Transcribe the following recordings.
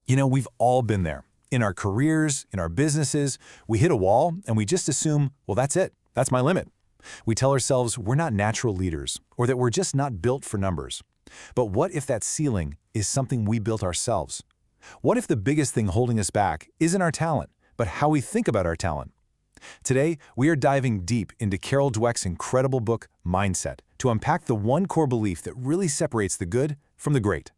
We've all been there. In our careers, in our businesses, we hit a wall and we just assume, well, that's it. That's my limit. We tell ourselves we're not natural leaders or that we're just not built for numbers. But what if that ceiling is something we built ourselves? What if the biggest thing holding us back isn't our talent, but how we think about our talent? Today, we are diving deep into Carol Dweck's incredible book, Mindset, to unpack the one core belief that really separates the good from the great.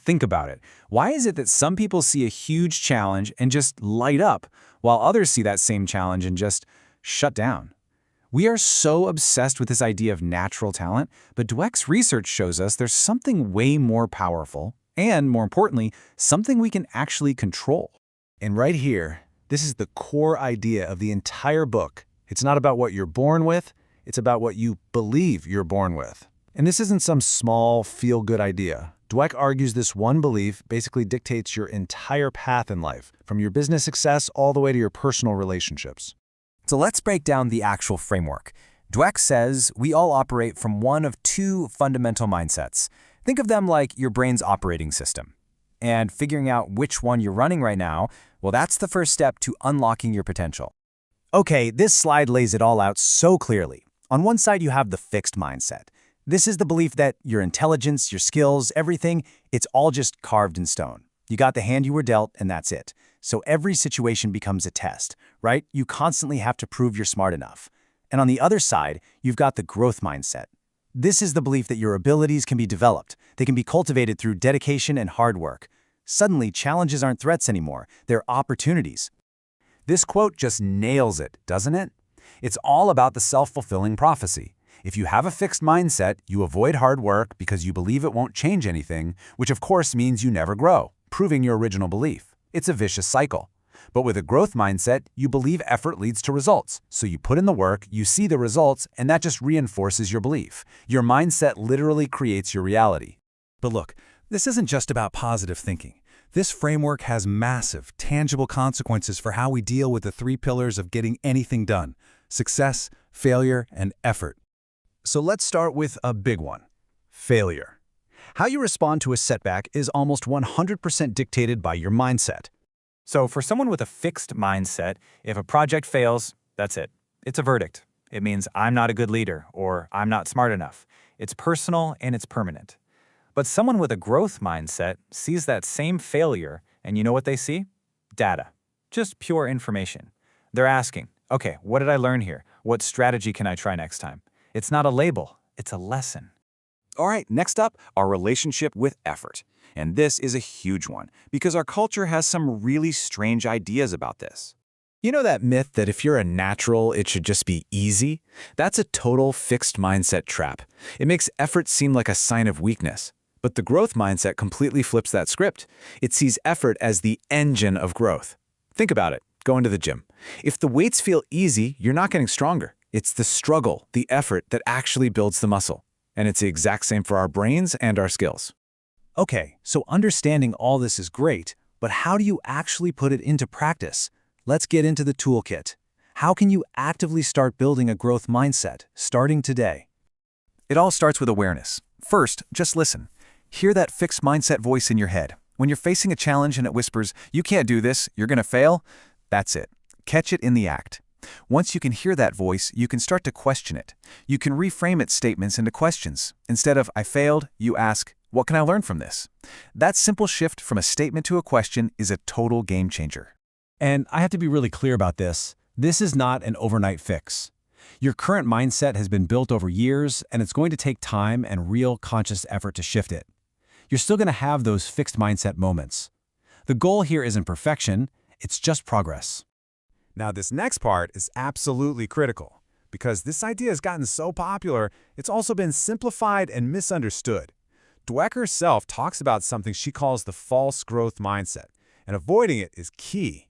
Think about it. Why is it that some people see a huge challenge and just light up, while others see that same challenge and just shut down? We are so obsessed with this idea of natural talent, but Dweck's research shows us there's something way more powerful, and more importantly, something we can actually control. And right here, this is the core idea of the entire book. It's not about what you're born with, it's about what you believe you're born with. And this isn't some small, feel-good idea. Dweck argues this one belief basically dictates your entire path in life, from your business success all the way to your personal relationships. So let's break down the actual framework. Dweck says we all operate from one of two fundamental mindsets. Think of them like your brain's operating system. And figuring out which one you're running right now, well, that's the first step to unlocking your potential. Okay, this slide lays it all out so clearly. On one side, you have the fixed mindset. This is the belief that your intelligence, your skills, everything, it's all just carved in stone. You got the hand you were dealt, and that's it. So every situation becomes a test, right? You constantly have to prove you're smart enough. And on the other side, you've got the growth mindset. This is the belief that your abilities can be developed. They can be cultivated through dedication and hard work. Suddenly, challenges aren't threats anymore. They're opportunities. This quote just nails it, doesn't it? It's all about the self-fulfilling prophecy. If you have a fixed mindset, you avoid hard work because you believe it won't change anything, which of course means you never grow, proving your original belief. It's a vicious cycle. But with a growth mindset, you believe effort leads to results. So you put in the work, you see the results, and that just reinforces your belief. Your mindset literally creates your reality. But look, this isn't just about positive thinking. This framework has massive, tangible consequences for how we deal with the three pillars of getting anything done: success, failure, and effort. So let's start with a big one: failure. How you respond to a setback is almost 100% dictated by your mindset. So for someone with a fixed mindset, if a project fails, that's it. It's a verdict. It means I'm not a good leader or I'm not smart enough. It's personal and it's permanent. But someone with a growth mindset sees that same failure and you know what they see? Data. Just pure information. They're asking, okay, what did I learn here? What strategy can I try next time? It's not a label, it's a lesson. All right, next up, our relationship with effort. And this is a huge one, because our culture has some really strange ideas about this. You know that myth that if you're a natural, it should just be easy? That's a total fixed mindset trap. It makes effort seem like a sign of weakness. But the growth mindset completely flips that script. It sees effort as the engine of growth. Think about it. Go into the gym. If the weights feel easy, you're not getting stronger. It's the struggle, the effort that actually builds the muscle. And it's the exact same for our brains and our skills. Okay, so understanding all this is great, but how do you actually put it into practice? Let's get into the toolkit. How can you actively start building a growth mindset, starting today? It all starts with awareness. First, just listen. Hear that fixed mindset voice in your head. When you're facing a challenge and it whispers, "You can't do this, you're going to fail," that's it. Catch it in the act. Once you can hear that voice, you can start to question it. You can reframe its statements into questions. Instead of "I failed," you ask, "What can I learn from this?" That simple shift from a statement to a question is a total game changer. And I have to be really clear about this. This is not an overnight fix. Your current mindset has been built over years, and it's going to take time and real conscious effort to shift it. You're still going to have those fixed mindset moments. The goal here isn't perfection, it's just progress. Now, this next part is absolutely critical, because this idea has gotten so popular, it's also been simplified and misunderstood. Dweck herself talks about something she calls the false growth mindset, and avoiding it is key.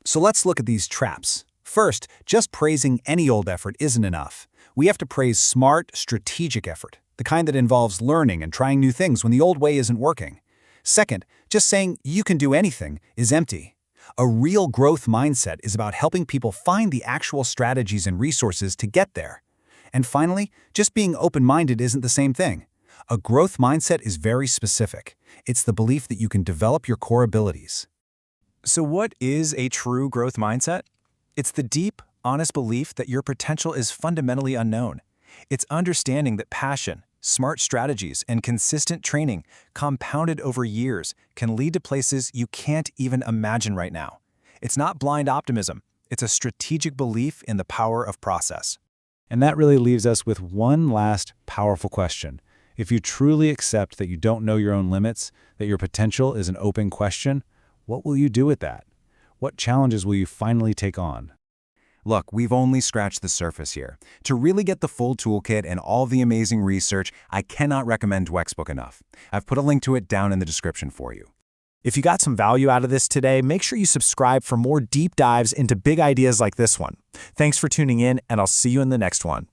So let's look at these traps. First, just praising any old effort isn't enough. We have to praise smart, strategic effort, the kind that involves learning and trying new things when the old way isn't working. Second, just saying "you can do anything" is empty. A real growth mindset is about helping people find the actual strategies and resources to get there. And finally, just being open-minded isn't the same thing. A growth mindset is very specific. It's the belief that you can develop your core abilities. So what is a true growth mindset? It's the deep, honest belief that your potential is fundamentally unknown. It's understanding that passion, smart strategies, and consistent training, compounded over years, can lead to places you can't even imagine right now. It's not blind optimism. It's a strategic belief in the power of process. And that really leaves us with one last powerful question. If you truly accept that you don't know your own limits, that your potential is an open question, what will you do with that? What challenges will you finally take on? Look, we've only scratched the surface here. To really get the full toolkit and all the amazing research, I cannot recommend Dweck's book enough. I've put a link to it down in the description for you. If you got some value out of this today, make sure you subscribe for more deep dives into big ideas like this one. Thanks for tuning in, and I'll see you in the next one.